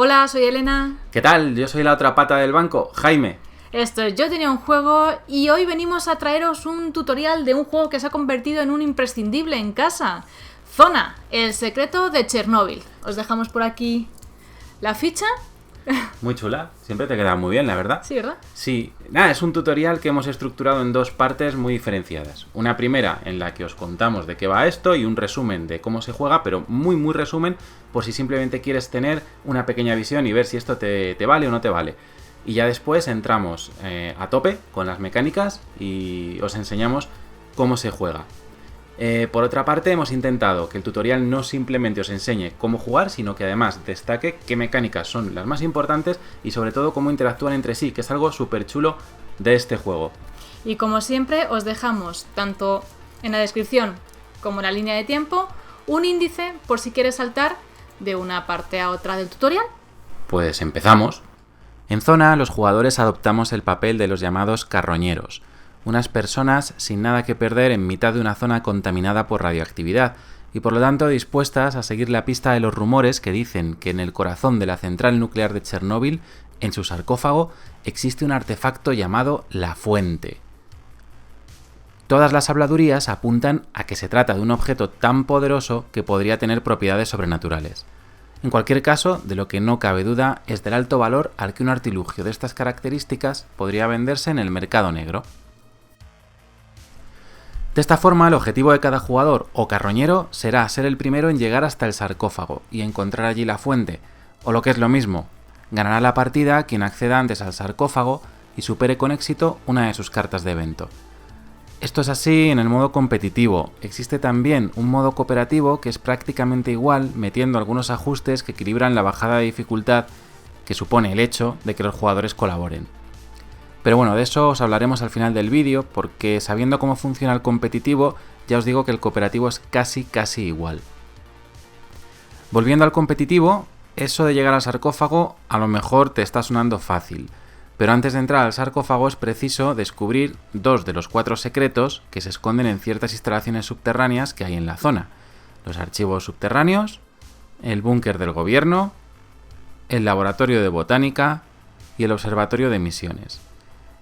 Hola, soy Elena. ¿Qué tal? Yo soy la otra pata del banco, Jaime. Esto es Yo tenía un juego y hoy venimos a traeros un tutorial de un juego que se ha convertido en un imprescindible en casa. Zona, el secreto de Chernóbil. Os dejamos por aquí la ficha. Muy chula, siempre te queda muy bien, la verdad. Sí, ¿verdad? Sí, nada, es un tutorial que hemos estructurado en dos partes muy diferenciadas. Una primera en la que os contamos de qué va esto y un resumen de cómo se juega, pero muy resumen por si simplemente quieres tener una pequeña visión y ver si esto te vale o no te vale. Y ya después entramos a tope con las mecánicas y os enseñamos cómo se juega. Por otra parte, hemos intentado que el tutorial no simplemente os enseñe cómo jugar, sino que además destaque qué mecánicas son las más importantes y sobre todo cómo interactúan entre sí, que es algo súper chulo de este juego. Y como siempre, os dejamos tanto en la descripción como en la línea de tiempo un índice por si quieres saltar de una parte a otra del tutorial. Pues empezamos. En Zona, los jugadores adoptamos el papel de los llamados carroñeros, unas personas sin nada que perder en mitad de una zona contaminada por radioactividad y por lo tanto dispuestas a seguir la pista de los rumores que dicen que en el corazón de la central nuclear de Chernóbil, en su sarcófago, existe un artefacto llamado La Fuente. Todas las habladurías apuntan a que se trata de un objeto tan poderoso que podría tener propiedades sobrenaturales. En cualquier caso, de lo que no cabe duda es del alto valor al que un artilugio de estas características podría venderse en el mercado negro. De esta forma, el objetivo de cada jugador o carroñero será ser el primero en llegar hasta el sarcófago y encontrar allí la fuente, o lo que es lo mismo, ganará la partida quien acceda antes al sarcófago y supere con éxito una de sus cartas de evento. Esto es así en el modo competitivo. Existe también un modo cooperativo que es prácticamente igual, metiendo algunos ajustes que equilibran la bajada de dificultad que supone el hecho de que los jugadores colaboren. Pero bueno, de eso os hablaremos al final del vídeo, porque sabiendo cómo funciona el competitivo, ya os digo que el cooperativo es casi igual. Volviendo al competitivo, eso de llegar al sarcófago a lo mejor te está sonando fácil, pero antes de entrar al sarcófago es preciso descubrir 2 de los 4 secretos que se esconden en ciertas instalaciones subterráneas que hay en la zona: los archivos subterráneos, el búnker del gobierno, el laboratorio de botánica y el observatorio de misiones.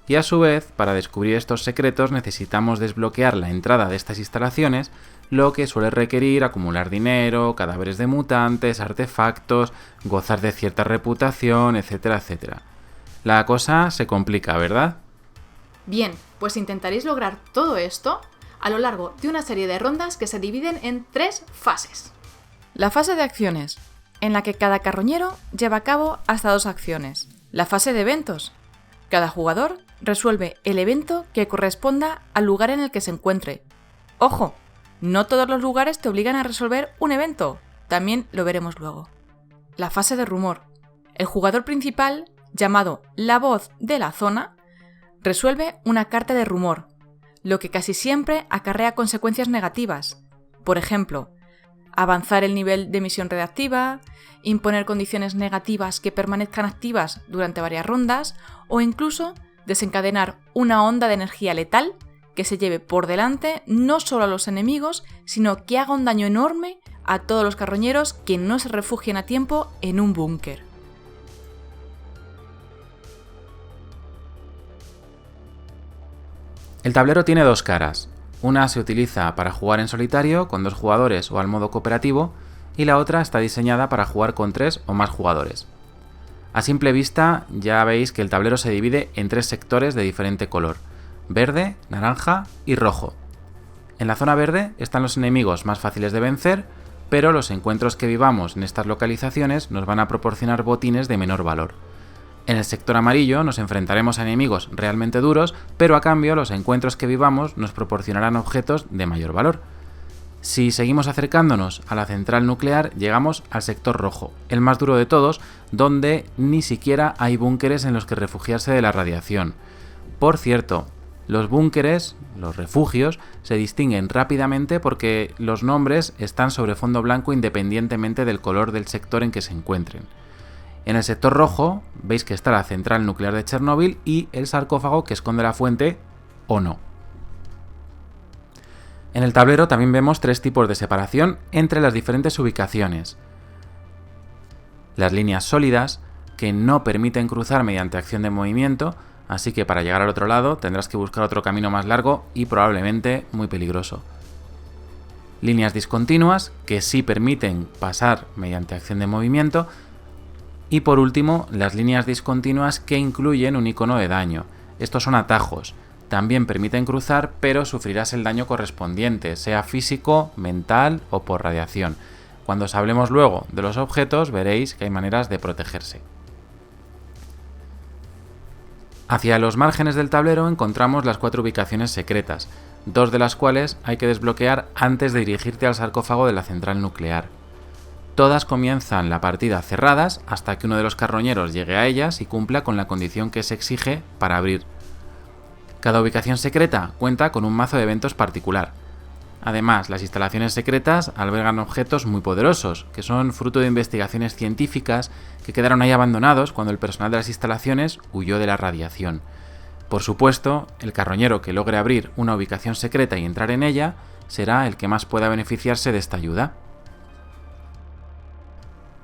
Y a su vez, para descubrir estos secretos necesitamos desbloquear la entrada de estas instalaciones, lo que suele requerir acumular dinero, cadáveres de mutantes, artefactos, gozar de cierta reputación, etcétera. La cosa se complica, ¿verdad? Bien, pues intentaréis lograr todo esto a lo largo de una serie de rondas que se dividen en 3 fases. La fase de acciones, en la que cada carroñero lleva a cabo hasta 2 acciones. La fase de eventos. Cada jugador resuelve el evento que corresponda al lugar en el que se encuentre. ¡Ojo! No todos los lugares te obligan a resolver un evento. También lo veremos luego. La fase de rumor. El jugador principal, llamado la voz de la zona, resuelve una carta de rumor, lo que casi siempre acarrea consecuencias negativas. Por ejemplo, avanzar el nivel de misión radiactiva, imponer condiciones negativas que permanezcan activas durante varias rondas o incluso desencadenar una onda de energía letal que se lleve por delante no solo a los enemigos, sino que haga un daño enorme a todos los carroñeros que no se refugien a tiempo en un búnker. El tablero tiene 2 caras. Una se utiliza para jugar en solitario con 2 jugadores o al modo cooperativo, y la otra está diseñada para jugar con 3 o más jugadores. A simple vista ya veis que el tablero se divide en 3 sectores de diferente color: verde, naranja y rojo. En la zona verde están los enemigos más fáciles de vencer, pero los encuentros que vivamos en estas localizaciones nos van a proporcionar botines de menor valor. En el sector amarillo nos enfrentaremos a enemigos realmente duros, pero a cambio los encuentros que vivamos nos proporcionarán objetos de mayor valor. Si seguimos acercándonos a la central nuclear, llegamos al sector rojo, el más duro de todos, donde ni siquiera hay búnkeres en los que refugiarse de la radiación. Por cierto, los búnkeres, los refugios, se distinguen rápidamente porque los nombres están sobre fondo blanco independientemente del color del sector en que se encuentren. En el sector rojo veis que está la central nuclear de Chernóbil y el sarcófago que esconde la fuente o no. En el tablero también vemos 3 tipos de separación entre las diferentes ubicaciones. las líneas sólidas, que no permiten cruzar mediante acción de movimiento, así que para llegar al otro lado tendrás que buscar otro camino más largo y probablemente muy peligroso. Líneas discontinuas, que sí permiten pasar mediante acción de movimiento. Y por último, las líneas discontinuas que incluyen un icono de daño. Estos son atajos. También permiten cruzar, pero sufrirás el daño correspondiente, sea físico, mental o por radiación. Cuando os hablemos luego de los objetos, veréis que hay maneras de protegerse. Hacia los márgenes del tablero encontramos las 4 ubicaciones secretas, 2 de las cuales hay que desbloquear antes de dirigirte al sarcófago de la central nuclear. Todas comienzan la partida cerradas hasta que uno de los carroñeros llegue a ellas y cumpla con la condición que se exige para abrir. Cada ubicación secreta cuenta con un mazo de eventos particular. Además, las instalaciones secretas albergan objetos muy poderosos, que son fruto de investigaciones científicas que quedaron ahí abandonados cuando el personal de las instalaciones huyó de la radiación. Por supuesto, el carroñero que logre abrir una ubicación secreta y entrar en ella será el que más pueda beneficiarse de esta ayuda.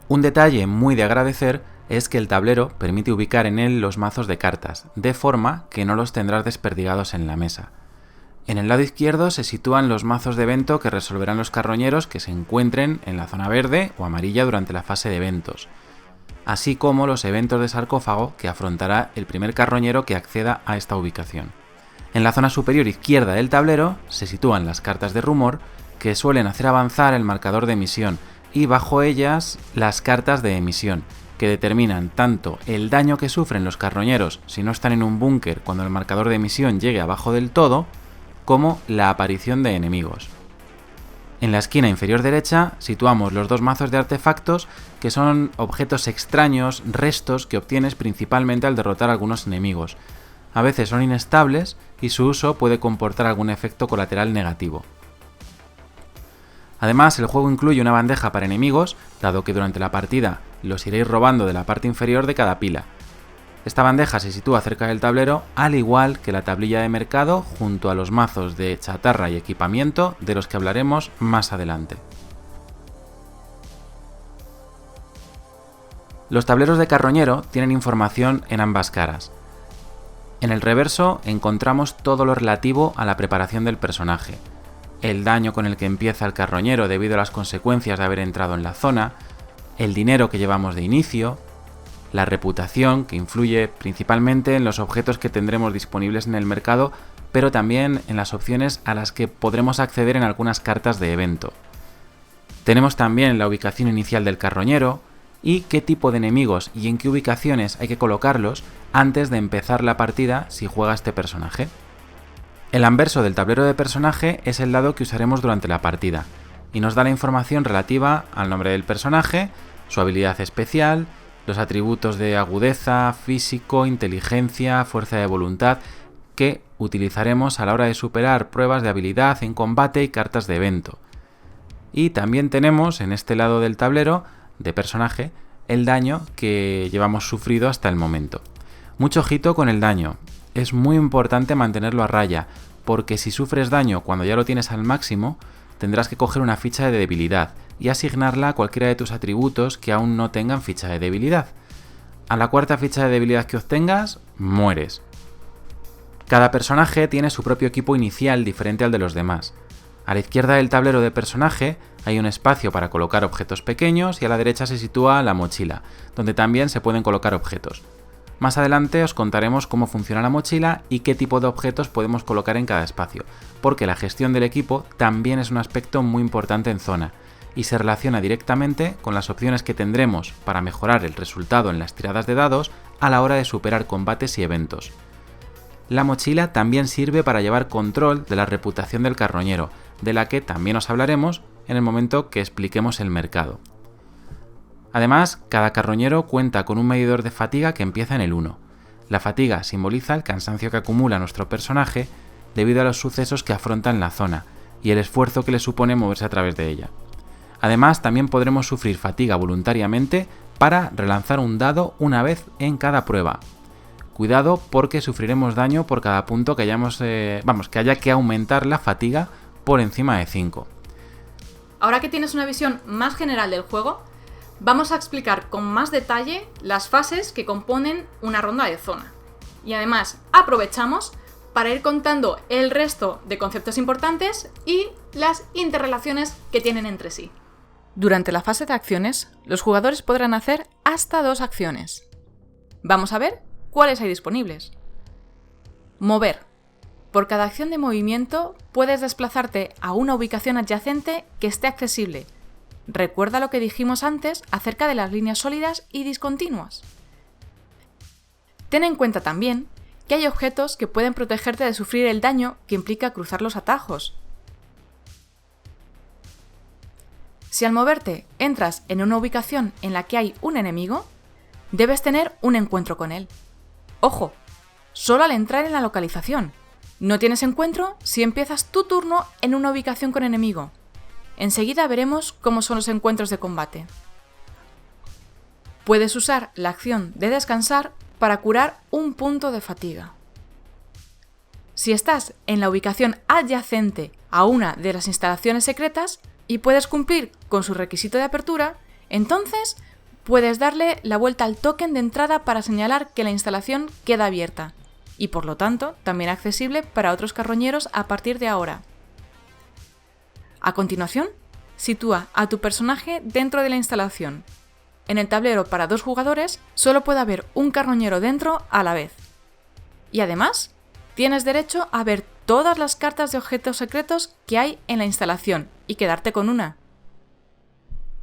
Un detalle muy de agradecer es que el tablero permite ubicar en él los mazos de cartas, de forma que no los tendrás desperdigados en la mesa. En el lado izquierdo se sitúan los mazos de evento que resolverán los carroñeros que se encuentren en la zona verde o amarilla durante la fase de eventos, así como los eventos de sarcófago que afrontará el primer carroñero que acceda a esta ubicación. En la zona superior izquierda del tablero se sitúan las cartas de rumor que suelen hacer avanzar el marcador de emisión y bajo ellas las cartas de emisión, que determinan tanto el daño que sufren los carroñeros si no están en un búnker cuando el marcador de emisión llegue abajo del todo, como la aparición de enemigos. En la esquina inferior derecha situamos los 2 mazos de artefactos, que son objetos extraños, restos que obtienes principalmente al derrotar a algunos enemigos. A veces son inestables y su uso puede comportar algún efecto colateral negativo. Además, el juego incluye una bandeja para enemigos, dado que durante la partida los iréis robando de la parte inferior de cada pila. Esta bandeja se sitúa cerca del tablero, al igual que la tablilla de mercado junto a los mazos de chatarra y equipamiento de los que hablaremos más adelante. Los tableros de carroñero tienen información en ambas caras. En el reverso encontramos todo lo relativo a la preparación del personaje, el daño con el que empieza el carroñero debido a las consecuencias de haber entrado en la zona, el dinero que llevamos de inicio, la reputación, que influye principalmente en los objetos que tendremos disponibles en el mercado, pero también en las opciones a las que podremos acceder en algunas cartas de evento. Tenemos también la ubicación inicial del carroñero y qué tipo de enemigos y en qué ubicaciones hay que colocarlos antes de empezar la partida si juega este personaje. El anverso del tablero de personaje es el lado que usaremos durante la partida y nos da la información relativa al nombre del personaje, su habilidad especial, los atributos de agudeza, físico, inteligencia, fuerza de voluntad que utilizaremos a la hora de superar pruebas de habilidad en combate y cartas de evento. Y también tenemos en este lado del tablero de personaje el daño que llevamos sufrido hasta el momento. Mucho ojito con el daño, es muy importante mantenerlo a raya, porque si sufres daño cuando ya lo tienes al máximo, tendrás que coger una ficha de debilidad y asignarla a cualquiera de tus atributos que aún no tengan ficha de debilidad. A la 4ª ficha de debilidad que obtengas, mueres. Cada personaje tiene su propio equipo inicial diferente al de los demás. A la izquierda del tablero de personaje hay un espacio para colocar objetos pequeños y a la derecha se sitúa la mochila, donde también se pueden colocar objetos. Más adelante os contaremos cómo funciona la mochila y qué tipo de objetos podemos colocar en cada espacio, porque la gestión del equipo también es un aspecto muy importante en Zona, y se relaciona directamente con las opciones que tendremos para mejorar el resultado en las tiradas de dados a la hora de superar combates y eventos. La mochila también sirve para llevar control de la reputación del carroñero, de la que también os hablaremos en el momento que expliquemos el mercado. Además, cada carroñero cuenta con un medidor de fatiga que empieza en el 1. La fatiga simboliza el cansancio que acumula nuestro personaje debido a los sucesos que afronta en la zona y el esfuerzo que le supone moverse a través de ella. Además, también podremos sufrir fatiga voluntariamente para relanzar un dado una vez en cada prueba. Cuidado porque sufriremos daño por cada punto que que haya que aumentar la fatiga por encima de 5. Ahora que tienes una visión más general del juego, vamos a explicar con más detalle las fases que componen una ronda de zona. Y además aprovechamos para ir contando el resto de conceptos importantes y las interrelaciones que tienen entre sí. Durante la fase de acciones, los jugadores podrán hacer hasta 2 acciones. Vamos a ver cuáles hay disponibles. Mover. Por cada acción de movimiento puedes desplazarte a una ubicación adyacente que esté accesible. Recuerda lo que dijimos antes acerca de las líneas sólidas y discontinuas. Ten en cuenta también que hay objetos que pueden protegerte de sufrir el daño que implica cruzar los atajos. Si al moverte entras en una ubicación en la que hay un enemigo, debes tener un encuentro con él. Ojo, solo al entrar en la localización. No tienes encuentro si empiezas tu turno en una ubicación con enemigo. Enseguida veremos cómo son los encuentros de combate. Puedes usar la acción de descansar para curar un punto de fatiga. Si estás en la ubicación adyacente a una de las instalaciones secretas y puedes cumplir con su requisito de apertura, entonces puedes darle la vuelta al token de entrada para señalar que la instalación queda abierta y por lo tanto también accesible para otros carroñeros a partir de ahora. A continuación, sitúa a tu personaje dentro de la instalación. En el tablero para 2 jugadores solo puede haber un carroñero dentro a la vez. Y además, tienes derecho a ver todas las cartas de objetos secretos que hay en la instalación y quedarte con una.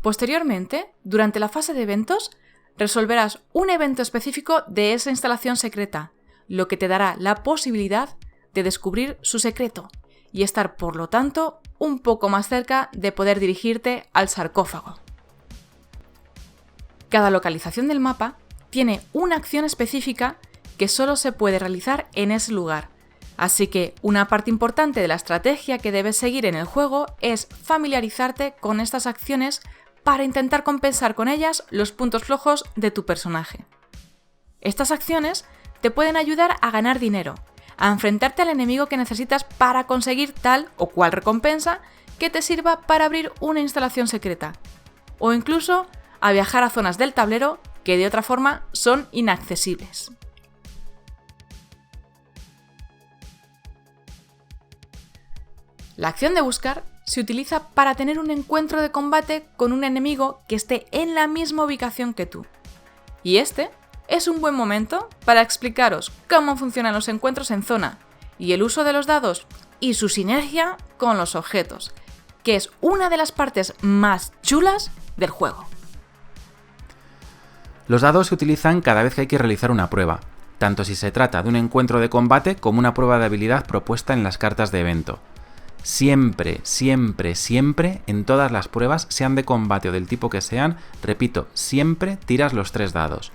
Posteriormente, durante la fase de eventos, resolverás un evento específico de esa instalación secreta, lo que te dará la posibilidad de descubrir su secreto y estar, por lo tanto, un poco más cerca de poder dirigirte al sarcófago. Cada localización del mapa tiene una acción específica que solo se puede realizar en ese lugar, así que una parte importante de la estrategia que debes seguir en el juego es familiarizarte con estas acciones para intentar compensar con ellas los puntos flojos de tu personaje. Estas acciones te pueden ayudar a ganar dinero, a enfrentarte al enemigo que necesitas para conseguir tal o cual recompensa que te sirva para abrir una instalación secreta, o incluso a viajar a zonas del tablero que de otra forma son inaccesibles. La acción de buscar se utiliza para tener un encuentro de combate con un enemigo que esté en la misma ubicación que tú. Y este es un buen momento para explicaros cómo funcionan los encuentros en zona y el uso de los dados y su sinergia con los objetos, que es una de las partes más chulas del juego. Los dados se utilizan cada vez que hay que realizar una prueba, tanto si se trata de un encuentro de combate como una prueba de habilidad propuesta en las cartas de evento. Siempre, siempre, siempre, en todas las pruebas, sean de combate o del tipo que sean, repito, siempre tiras los 3 dados.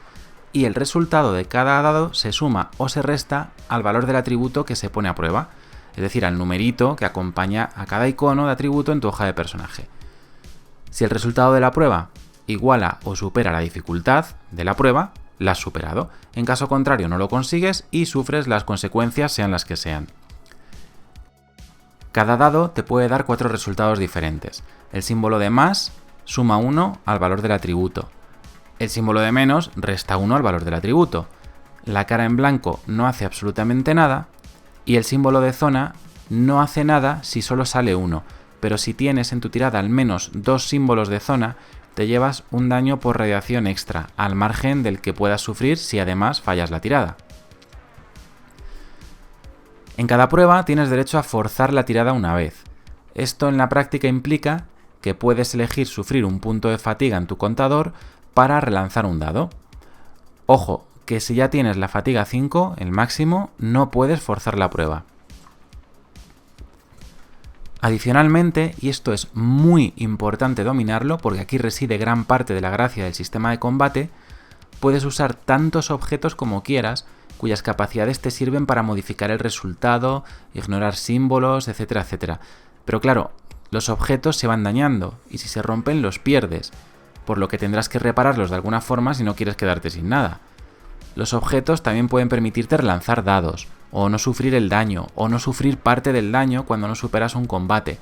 Y el resultado de cada dado se suma o se resta al valor del atributo que se pone a prueba, es decir, al numerito que acompaña a cada icono de atributo en tu hoja de personaje. Si el resultado de la prueba iguala o supera la dificultad de la prueba, la has superado. En caso contrario, no lo consigues y sufres las consecuencias, sean las que sean. Cada dado te puede dar 4 resultados diferentes. El símbolo de más suma 1 al valor del atributo. El símbolo de menos resta 1 al valor del atributo. La cara en blanco no hace absolutamente nada. Y el símbolo de zona no hace nada si solo sale 1. Pero si tienes en tu tirada al menos 2 símbolos de zona, te llevas un daño por radiación extra, al margen del que puedas sufrir si además fallas la tirada. En cada prueba tienes derecho a forzar la tirada una vez. Esto en la práctica implica que puedes elegir sufrir un punto de fatiga en tu contador para relanzar un dado. Ojo, que si ya tienes la fatiga 5, el máximo, no puedes forzar la prueba. Adicionalmente, y esto es muy importante dominarlo porque aquí reside gran parte de la gracia del sistema de combate, puedes usar tantos objetos como quieras, cuyas capacidades te sirven para modificar el resultado, ignorar símbolos, etcétera, etcétera. Pero claro, los objetos se van dañando y si se rompen los pierdes, por lo que tendrás que repararlos de alguna forma si no quieres quedarte sin nada. Los objetos también pueden permitirte relanzar dados, o no sufrir el daño, o no sufrir parte del daño cuando no superas un combate.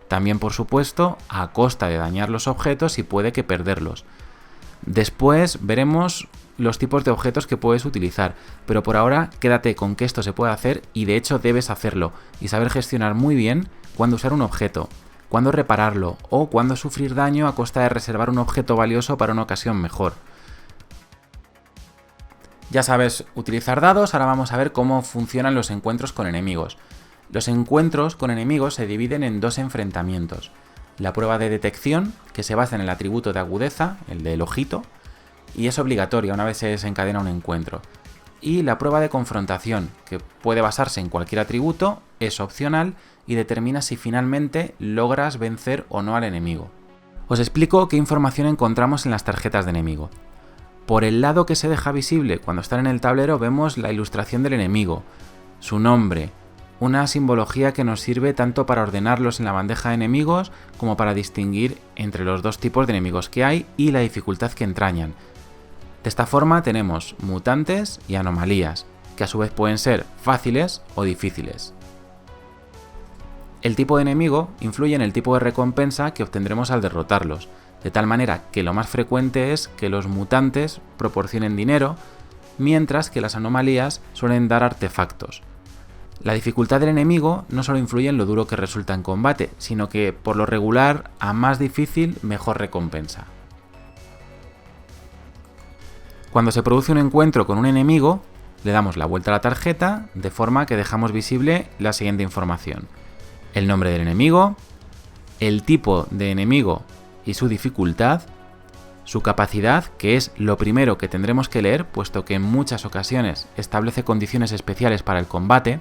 También, por supuesto, a costa de dañar los objetos y puede que perderlos. Después veremos los tipos de objetos que puedes utilizar, pero por ahora quédate con que esto se puede hacer y de hecho debes hacerlo y saber gestionar muy bien cuándo usar un objeto, cuándo repararlo o cuándo sufrir daño a costa de reservar un objeto valioso para una ocasión mejor. Ya sabes utilizar dados, ahora vamos a ver cómo funcionan los encuentros con enemigos. Los encuentros con enemigos se dividen en dos enfrentamientos. La prueba de detección, que se basa en el atributo de agudeza, el del ojito, y es obligatoria una vez se desencadena un encuentro. Y la prueba de confrontación, que puede basarse en cualquier atributo, es opcional y determina si finalmente logras vencer o no al enemigo. Os explico qué información encontramos en las tarjetas de enemigo. Por el lado que se deja visible cuando están en el tablero vemos la ilustración del enemigo, su nombre, una simbología que nos sirve tanto para ordenarlos en la bandeja de enemigos como para distinguir entre los dos tipos de enemigos que hay y la dificultad que entrañan. De esta forma tenemos mutantes y anomalías, que a su vez pueden ser fáciles o difíciles. El tipo de enemigo influye en el tipo de recompensa que obtendremos al derrotarlos, de tal manera que lo más frecuente es que los mutantes proporcionen dinero, mientras que las anomalías suelen dar artefactos. La dificultad del enemigo no solo influye en lo duro que resulta en combate, sino que por lo regular a más difícil mejor recompensa. Cuando se produce un encuentro con un enemigo, le damos la vuelta a la tarjeta de forma que dejamos visible la siguiente información: el nombre del enemigo, el tipo de enemigo y su dificultad, su capacidad, que es lo primero que tendremos que leer, puesto que en muchas ocasiones establece condiciones especiales para el combate,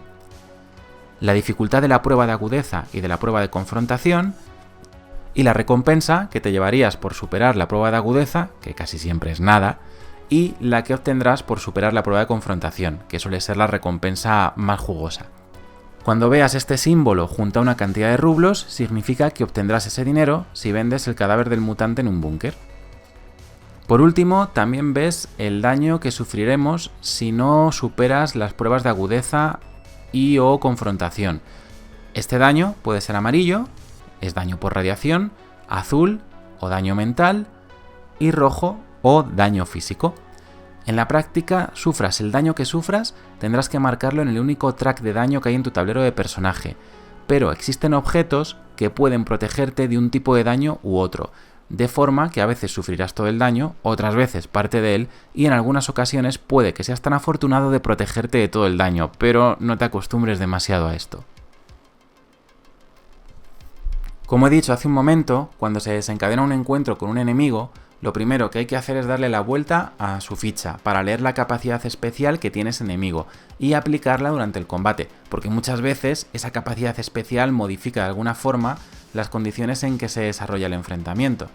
la dificultad de la prueba de agudeza y de la prueba de confrontación, y la recompensa que te llevarías por superar la prueba de agudeza, que casi siempre es nada, y la que obtendrás por superar la prueba de confrontación, que suele ser la recompensa más jugosa. Cuando veas este símbolo junto a una cantidad de rublos, significa que obtendrás ese dinero si vendes el cadáver del mutante en un búnker. Por último, también ves el daño que sufriremos si no superas las pruebas de agudeza y o confrontación. Este daño puede ser amarillo, es daño por radiación, azul o daño mental, y rojo o daño físico. En la práctica, sufras el daño que sufras, tendrás que marcarlo en el único track de daño que hay en tu tablero de personaje, pero existen objetos que pueden protegerte de un tipo de daño u otro, de forma que a veces sufrirás todo el daño, otras veces parte de él, y en algunas ocasiones puede que seas tan afortunado de protegerte de todo el daño, pero no te acostumbres demasiado a esto. Como he dicho hace un momento, cuando se desencadena un encuentro con un enemigo, lo primero que hay que hacer es darle la vuelta a su ficha para leer la capacidad especial que tiene ese enemigo y aplicarla durante el combate, porque muchas veces esa capacidad especial modifica de alguna forma las condiciones en que se desarrolla el enfrentamiento.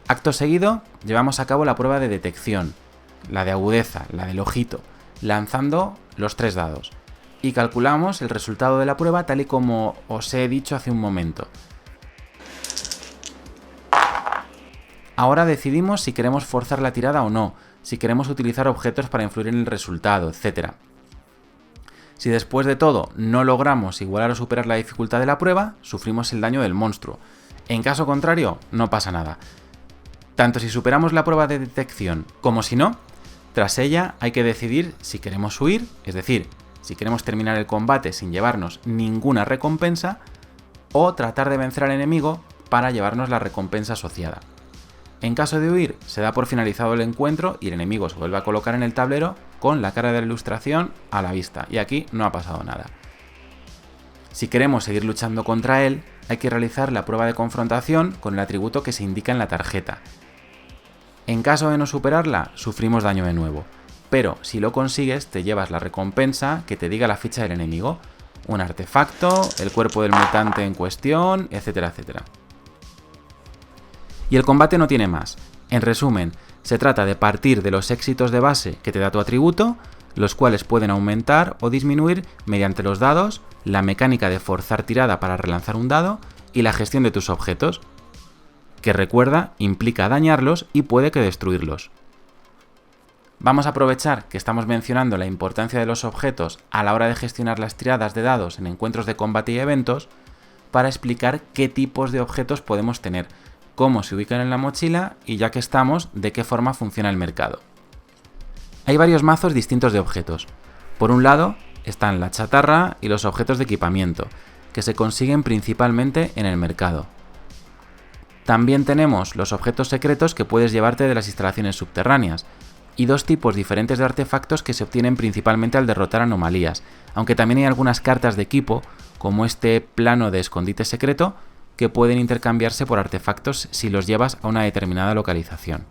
Acto seguido, llevamos a cabo la prueba de detección, la de agudeza, la del ojito, lanzando los 3 dados, y calculamos el resultado de la prueba tal y como os he dicho hace un momento. Ahora decidimos si queremos forzar la tirada o no, si queremos utilizar objetos para influir en el resultado, etc. Si después de todo no logramos igualar o superar la dificultad de la prueba, sufrimos el daño del monstruo. En caso contrario, no pasa nada. Tanto si superamos la prueba de detección como si no, tras ella hay que decidir si queremos huir, es decir, si queremos terminar el combate sin llevarnos ninguna recompensa, o tratar de vencer al enemigo para llevarnos la recompensa asociada. En caso de huir, se da por finalizado el encuentro y el enemigo se vuelve a colocar en el tablero con la cara de la ilustración a la vista, y aquí no ha pasado nada. Si queremos seguir luchando contra él, hay que realizar la prueba de confrontación con el atributo que se indica en la tarjeta. En caso de no superarla, sufrimos daño de nuevo, pero si lo consigues te llevas la recompensa que te diga la ficha del enemigo, un artefacto, el cuerpo del mutante en cuestión, etcétera, etcétera. Y el combate no tiene más. En resumen, se trata de partir de los éxitos de base que te da tu atributo, los cuales pueden aumentar o disminuir mediante los dados, la mecánica de forzar tirada para relanzar un dado y la gestión de tus objetos, que recuerda implica dañarlos y puede que destruirlos. Vamos a aprovechar que estamos mencionando la importancia de los objetos a la hora de gestionar las tiradas de dados en encuentros de combate y eventos para explicar qué tipos de objetos podemos tener, cómo se ubican en la mochila y, ya que estamos, de qué forma funciona el mercado. Hay varios mazos distintos de objetos. Por un lado están la chatarra y los objetos de equipamiento, que se consiguen principalmente en el mercado. También tenemos los objetos secretos que puedes llevarte de las instalaciones subterráneas, y dos tipos diferentes de artefactos que se obtienen principalmente al derrotar anomalías, aunque también hay algunas cartas de equipo, como este plano de escondite secreto, que pueden intercambiarse por artefactos si los llevas a una determinada localización.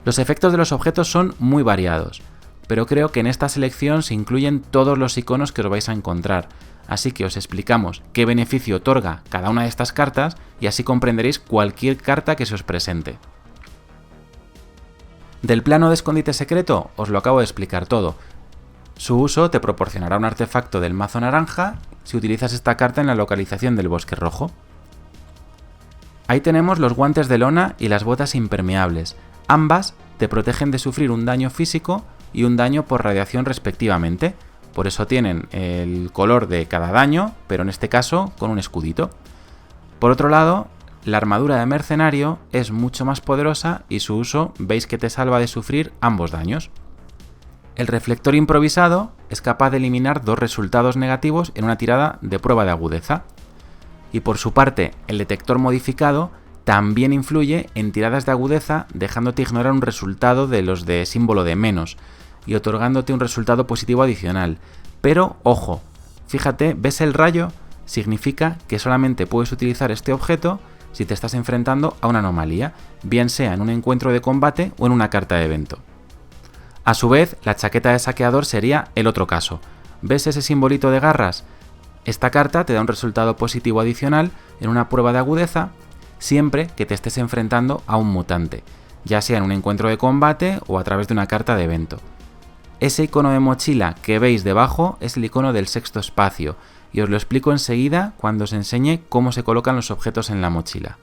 Los efectos de los objetos son muy variados, pero creo que en esta selección se incluyen todos los iconos que os vais a encontrar, así que os explicamos qué beneficio otorga cada una de estas cartas y así comprenderéis cualquier carta que se os presente. Del plano de escondite secreto os lo acabo de explicar todo. Su uso te proporcionará un artefacto del mazo naranja si utilizas esta carta en la localización del bosque rojo. Ahí tenemos los guantes de lona y las botas impermeables. Ambas te protegen de sufrir un daño físico y un daño por radiación respectivamente. Por eso tienen el color de cada daño, pero en este caso con un escudito. Por otro lado, la armadura de mercenario es mucho más poderosa y su uso veis que te salva de sufrir ambos daños. El reflector improvisado es capaz de eliminar 2 resultados negativos en una tirada de prueba de agudeza. Y por su parte, el detector modificado también influye en tiradas de agudeza, dejándote ignorar un resultado de los de símbolo de menos y otorgándote un resultado positivo adicional. Pero, ojo, fíjate, ¿ves el rayo? Significa que solamente puedes utilizar este objeto si te estás enfrentando a una anomalía, bien sea en un encuentro de combate o en una carta de evento. A su vez, la chaqueta de saqueador sería el otro caso. ¿Ves ese simbolito de garras? Esta carta te da un resultado positivo adicional en una prueba de agudeza siempre que te estés enfrentando a un mutante, ya sea en un encuentro de combate o a través de una carta de evento. Ese icono de mochila que veis debajo es el icono del sexto espacio, y os lo explico enseguida cuando os enseñe cómo se colocan los objetos en la mochila.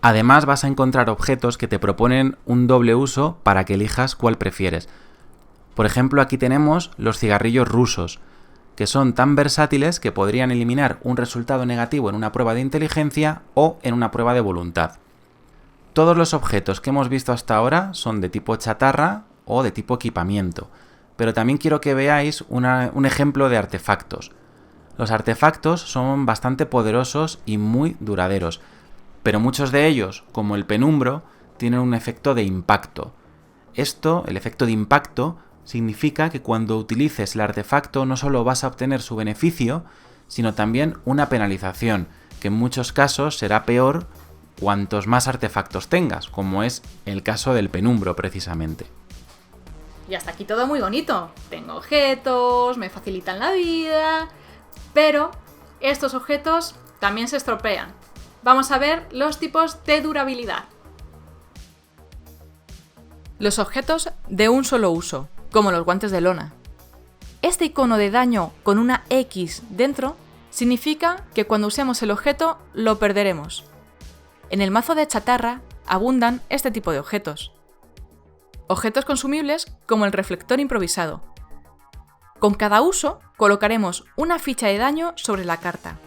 Además vas a encontrar objetos que te proponen un doble uso para que elijas cuál prefieres. Por ejemplo, aquí tenemos los cigarrillos rusos, que son tan versátiles que podrían eliminar un resultado negativo en una prueba de inteligencia o en una prueba de voluntad. Todos los objetos que hemos visto hasta ahora son de tipo chatarra o de tipo equipamiento, pero también quiero que veáis un ejemplo de artefactos. Los artefactos son bastante poderosos y muy duraderos, pero muchos de ellos, como el penumbro, tienen un efecto de impacto. El efecto de impacto, significa que cuando utilices el artefacto no solo vas a obtener su beneficio, sino también una penalización, que en muchos casos será peor cuantos más artefactos tengas, como es el caso del penumbro precisamente. Y hasta aquí todo muy bonito. Tengo objetos, me facilitan la vida, pero estos objetos también se estropean. Vamos a ver los tipos de durabilidad. Los objetos de un solo uso, como los guantes de lona. Este icono de daño con una X dentro significa que cuando usemos el objeto lo perderemos. En el mazo de chatarra abundan este tipo de objetos. Objetos consumibles como el reflector improvisado. Con cada uso colocaremos una ficha de daño sobre la carta,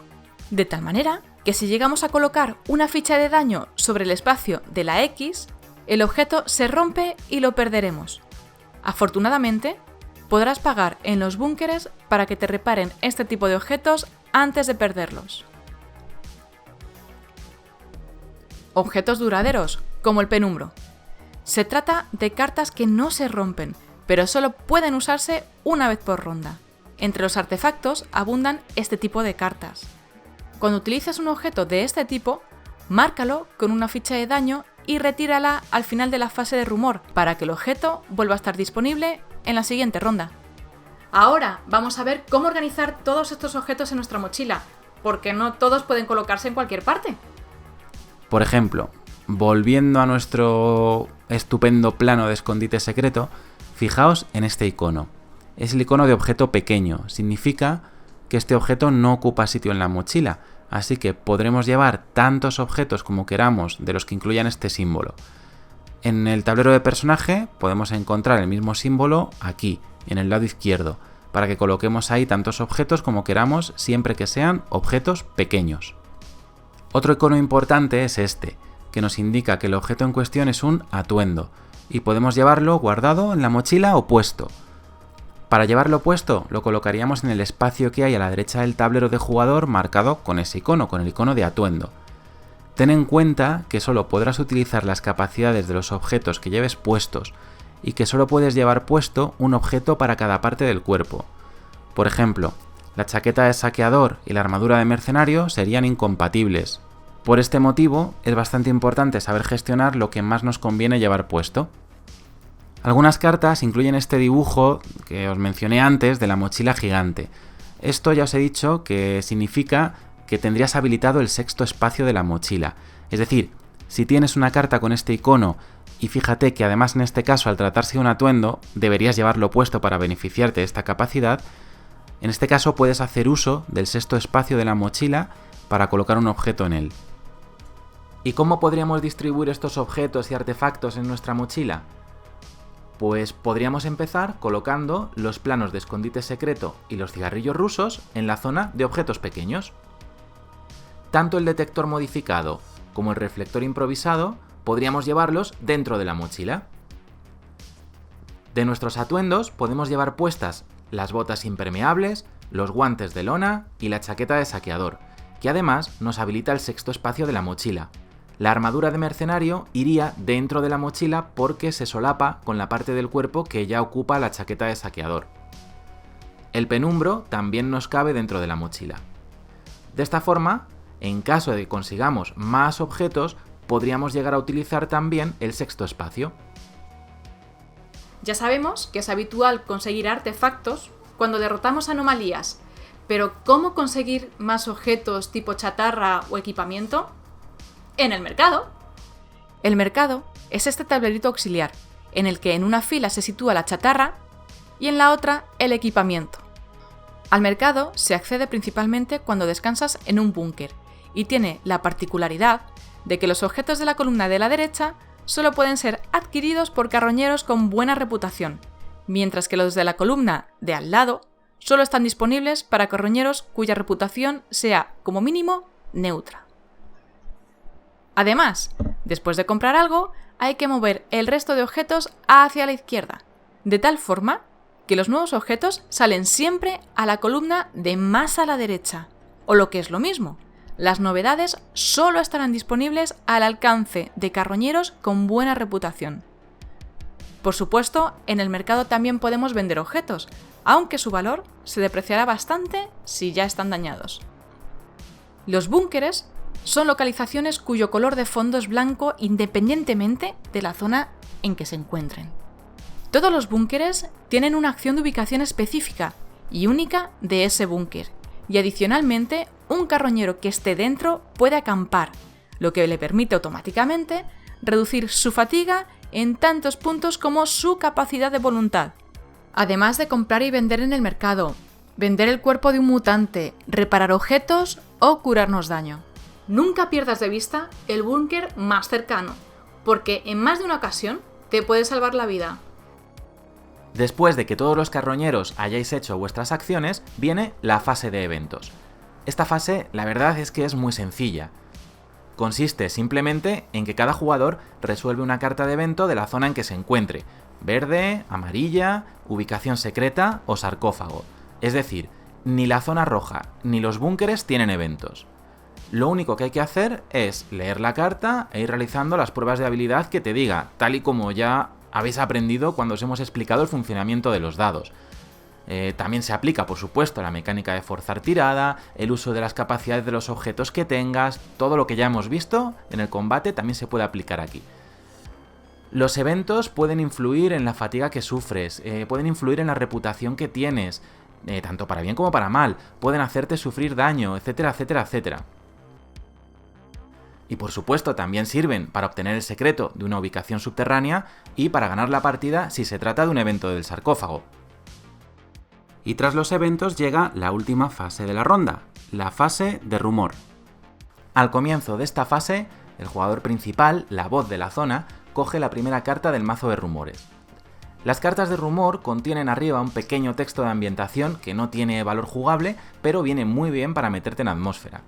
de tal manera que si llegamos a colocar una ficha de daño sobre el espacio de la X, el objeto se rompe y lo perderemos. Afortunadamente, podrás pagar en los búnkeres para que te reparen este tipo de objetos antes de perderlos. Objetos duraderos, como el penumbro. Se trata de cartas que no se rompen, pero solo pueden usarse una vez por ronda. Entre los artefactos abundan este tipo de cartas. Cuando utilices un objeto de este tipo, márcalo con una ficha de daño y retírala al final de la fase de rumor para que el objeto vuelva a estar disponible en la siguiente ronda. Ahora vamos a ver cómo organizar todos estos objetos en nuestra mochila, porque no todos pueden colocarse en cualquier parte. Por ejemplo, volviendo a nuestro estupendo plano de escondite secreto, fijaos en este icono. Es el icono de objeto pequeño, significa que este objeto no ocupa sitio en la mochila, así que podremos llevar tantos objetos como queramos de los que incluyan este símbolo. En el tablero de personaje podemos encontrar el mismo símbolo aquí, en el lado izquierdo, para que coloquemos ahí tantos objetos como queramos siempre que sean objetos pequeños. Otro icono importante es este, que nos indica que el objeto en cuestión es un atuendo, y podemos llevarlo guardado en la mochila o puesto. Para llevarlo puesto, lo colocaríamos en el espacio que hay a la derecha del tablero de jugador marcado con ese icono, con el icono de atuendo. Ten en cuenta que solo podrás utilizar las capacidades de los objetos que lleves puestos y que solo puedes llevar puesto un objeto para cada parte del cuerpo. Por ejemplo, la chaqueta de saqueador y la armadura de mercenario serían incompatibles. Por este motivo, es bastante importante saber gestionar lo que más nos conviene llevar puesto. Algunas cartas incluyen este dibujo que os mencioné antes de la mochila gigante. Esto ya os he dicho que significa que tendrías habilitado el sexto espacio de la mochila. Es decir, si tienes una carta con este icono y fíjate que además en este caso al tratarse de un atuendo deberías llevarlo puesto para beneficiarte de esta capacidad, en este caso puedes hacer uso del sexto espacio de la mochila para colocar un objeto en él. ¿Y cómo podríamos distribuir estos objetos y artefactos en nuestra mochila? Pues podríamos empezar colocando los planos de escondite secreto y los cigarrillos rusos en la zona de objetos pequeños. Tanto el detector modificado como el reflector improvisado podríamos llevarlos dentro de la mochila. De nuestros atuendos podemos llevar puestas las botas impermeables, los guantes de lona y la chaqueta de saqueador, que además nos habilita el sexto espacio de la mochila. La armadura de mercenario iría dentro de la mochila porque se solapa con la parte del cuerpo que ya ocupa la chaqueta de saqueador. El penumbro también nos cabe dentro de la mochila. De esta forma, en caso de que consigamos más objetos, podríamos llegar a utilizar también el sexto espacio. Ya sabemos que es habitual conseguir artefactos cuando derrotamos anomalías, pero ¿cómo conseguir más objetos tipo chatarra o equipamiento? En el mercado. El mercado es este tablerito auxiliar, en el que en una fila se sitúa la chatarra y en la otra el equipamiento. Al mercado se accede principalmente cuando descansas en un búnker y tiene la particularidad de que los objetos de la columna de la derecha solo pueden ser adquiridos por carroñeros con buena reputación, mientras que los de la columna de al lado solo están disponibles para carroñeros cuya reputación sea, como mínimo, neutra. Además, después de comprar algo, hay que mover el resto de objetos hacia la izquierda, de tal forma que los nuevos objetos salen siempre a la columna de más a la derecha, o lo que es lo mismo, las novedades solo estarán disponibles al alcance de carroñeros con buena reputación. Por supuesto, en el mercado también podemos vender objetos, aunque su valor se depreciará bastante si ya están dañados. Los búnkeres son localizaciones cuyo color de fondo es blanco independientemente de la zona en que se encuentren. Todos los búnkeres tienen una acción de ubicación específica y única de ese búnker, y adicionalmente un carroñero que esté dentro puede acampar, lo que le permite automáticamente reducir su fatiga en tantos puntos como su capacidad de voluntad. Además de comprar y vender en el mercado, vender el cuerpo de un mutante, reparar objetos o curarnos daño. Nunca pierdas de vista el búnker más cercano, porque en más de una ocasión te puede salvar la vida. Después de que todos los carroñeros hayáis hecho vuestras acciones, viene la fase de eventos. Esta fase, la verdad es que es muy sencilla. Consiste simplemente en que cada jugador resuelve una carta de evento de la zona en que se encuentre: verde, amarilla, ubicación secreta o sarcófago. Es decir, ni la zona roja ni los búnkeres tienen eventos. Lo único que hay que hacer es leer la carta e ir realizando las pruebas de habilidad que te diga, tal y como ya habéis aprendido cuando os hemos explicado el funcionamiento de los dados. También se aplica, por supuesto, la mecánica de forzar tirada, el uso de las capacidades de los objetos que tengas, todo lo que ya hemos visto en el combate también se puede aplicar aquí. Los eventos pueden influir en la fatiga que sufres, pueden influir en la reputación que tienes, tanto para bien como para mal, pueden hacerte sufrir daño, etcétera, etcétera, etcétera. Y por supuesto también sirven para obtener el secreto de una ubicación subterránea y para ganar la partida si se trata de un evento del sarcófago. Y tras los eventos llega la última fase de la ronda, la fase de rumor. Al comienzo de esta fase, el jugador principal, la voz de la zona, coge la primera carta del mazo de rumores. Las cartas de rumor contienen arriba un pequeño texto de ambientación que no tiene valor jugable, pero viene muy bien para meterte en atmósfera.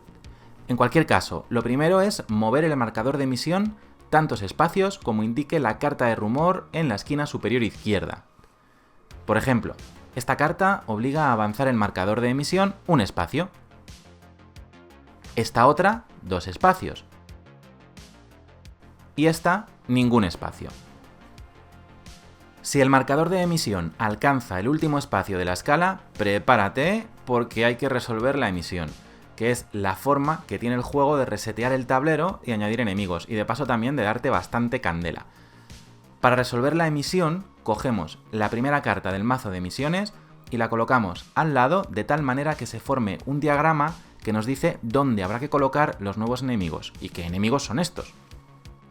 En cualquier caso, lo primero es mover el marcador de misión tantos espacios como indique la carta de rumor en la esquina superior izquierda. Por ejemplo, esta carta obliga a avanzar el marcador de emisión un espacio. Esta otra, 2 espacios. Y esta, ningún espacio. Si el marcador de emisión alcanza el último espacio de la escala, prepárate porque hay que resolver la emisión, que es la forma que tiene el juego de resetear el tablero y añadir enemigos, y de paso también de darte bastante candela. Para resolver la emisión, cogemos la primera carta del mazo de misiones y la colocamos al lado de tal manera que se forme un diagrama que nos dice dónde habrá que colocar los nuevos enemigos, y qué enemigos son estos.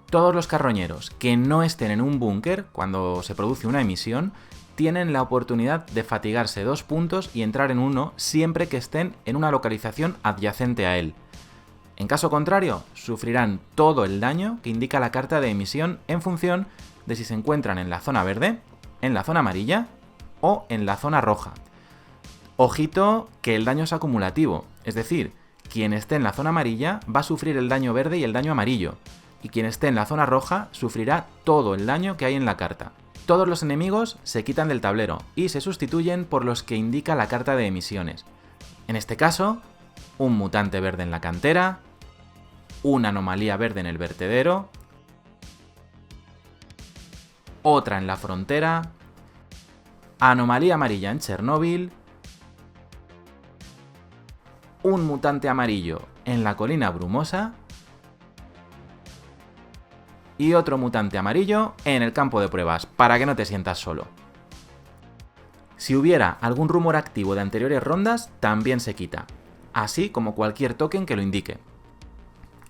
Todos los carroñeros que no estén en un búnker cuando se produce una emisión tienen la oportunidad de fatigarse 2 puntos y entrar en uno siempre que estén en una localización adyacente a él. En caso contrario, sufrirán todo el daño que indica la carta de emisión en función de si se encuentran en la zona verde, en la zona amarilla o en la zona roja. Ojito que el daño es acumulativo, es decir, quien esté en la zona amarilla va a sufrir el daño verde y el daño amarillo, y quien esté en la zona roja sufrirá todo el daño que hay en la carta. Todos los enemigos se quitan del tablero y se sustituyen por los que indica la carta de emisiones. En este caso, un mutante verde en la cantera, una anomalía verde en el vertedero, otra en la frontera, anomalía amarilla en Chernóbil, un mutante amarillo en la colina brumosa y otro mutante amarillo en el campo de pruebas, para que no te sientas solo. Si hubiera algún rumor activo de anteriores rondas, también se quita, así como cualquier token que lo indique.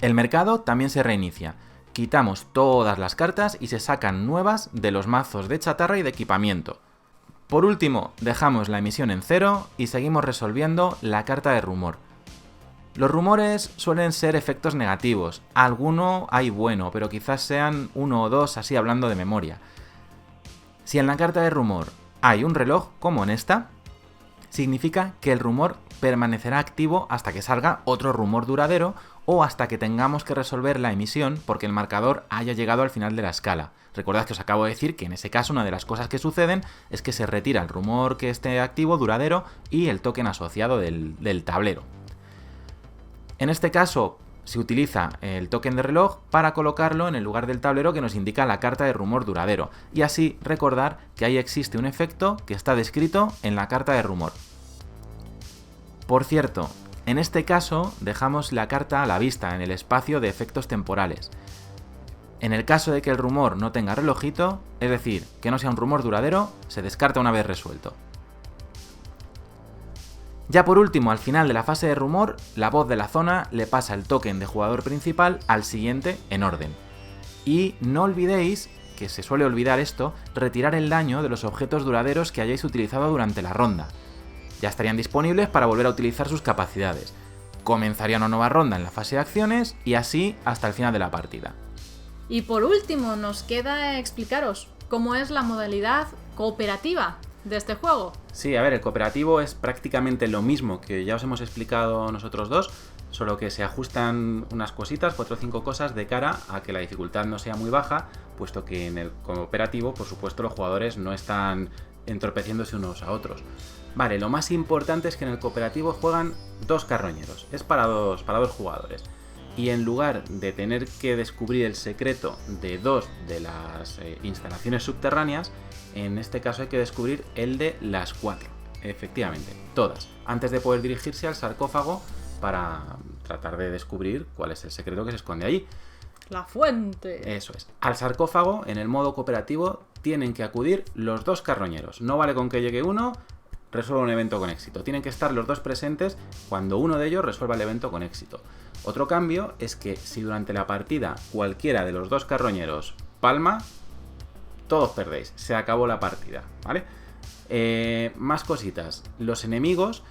El mercado también se reinicia, quitamos todas las cartas y se sacan nuevas de los mazos de chatarra y de equipamiento. Por último, dejamos la emisión en 0 y seguimos resolviendo la carta de rumor. Los rumores suelen ser efectos negativos, alguno hay bueno, pero quizás sean 1 o 2 así hablando de memoria. Si en la carta de rumor hay un reloj, como en esta, significa que el rumor permanecerá activo hasta que salga otro rumor duradero o hasta que tengamos que resolver la emisión porque el marcador haya llegado al final de la escala. Recordad que os acabo de decir que en ese caso una de las cosas que suceden es que se retira el rumor que esté activo, duradero, y el token asociado del tablero. En este caso se utiliza el token de reloj para colocarlo en el lugar del tablero que nos indica la carta de rumor duradero, y así recordar que ahí existe un efecto que está descrito en la carta de rumor. Por cierto, en este caso dejamos la carta a la vista en el espacio de efectos temporales. En el caso de que el rumor no tenga relojito, es decir, que no sea un rumor duradero, se descarta una vez resuelto. Ya por último, al final de la fase de rumor, la voz de la zona le pasa el token de jugador principal al siguiente en orden. Y no olvidéis, que se suele olvidar esto, retirar el daño de los objetos duraderos que hayáis utilizado durante la ronda. Ya estarían disponibles para volver a utilizar sus capacidades. Comenzaría una nueva ronda en la fase de acciones y así hasta el final de la partida. Y por último, nos queda explicaros cómo es la modalidad cooperativa de este juego. Sí, a ver, el cooperativo es prácticamente lo mismo que ya os hemos explicado nosotros dos, solo que se ajustan unas cositas, 4 o 5 cosas, de cara a que la dificultad no sea muy baja, puesto que en el cooperativo, por supuesto, los jugadores no están entorpeciéndose unos a otros. Vale, lo más importante es que en el cooperativo juegan 2 carroñeros, es para dos jugadores. Y en lugar de tener que descubrir el secreto de 2 de las instalaciones subterráneas, en este caso hay que descubrir el de las 4. Efectivamente, todas, antes de poder dirigirse al sarcófago para tratar de descubrir cuál es el secreto que se esconde allí. La fuente. Eso es. Al sarcófago, en el modo cooperativo, tienen que acudir los 2 carroñeros. No vale con que llegue uno, resuelva un evento con éxito. Tienen que estar los 2 presentes cuando uno de ellos resuelva el evento con éxito. Otro cambio es que si durante la partida cualquiera de los 2 carroñeros palma, todos perdéis. Se acabó la partida, ¿vale? Más cositas. Los enemigos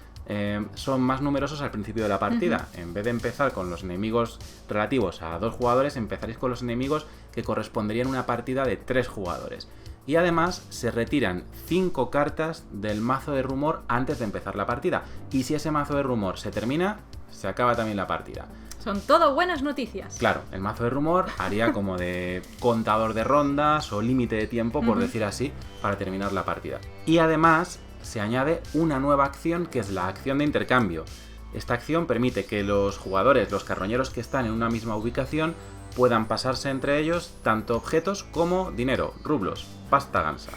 son más numerosos al principio de la partida. En vez de empezar con los enemigos relativos a 2 jugadores, empezaréis con los enemigos que corresponderían a una partida de 3 jugadores. Y además se retiran 5 cartas del mazo de rumor antes de empezar la partida. Y si ese mazo de rumor se termina, se acaba también la partida. Son todo buenas noticias. Claro, el mazo de rumor haría como de contador de rondas o límite de tiempo, por decir así, para terminar la partida. Y además se añade una nueva acción que es la acción de intercambio. Esta acción permite que los jugadores, los carroñeros que están en una misma ubicación, puedan pasarse entre ellos tanto objetos como dinero, rublos, pasta gansa.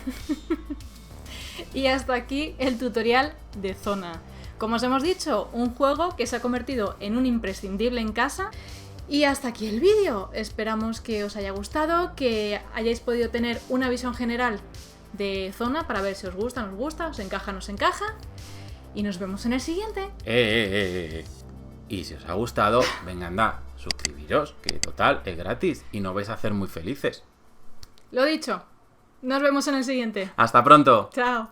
Y hasta aquí el tutorial de Zona. Como os hemos dicho, un juego que se ha convertido en un imprescindible en casa. Y hasta aquí el vídeo. Esperamos que os haya gustado, que hayáis podido tener una visión general de Zona para ver si os gusta, os encaja, nos encaja. Y nos vemos en el siguiente. Y si os ha gustado, venga, anda, suscribiros, que total, es gratis y nos vais a hacer muy felices. Lo dicho, nos vemos en el siguiente. ¡Hasta pronto! Chao.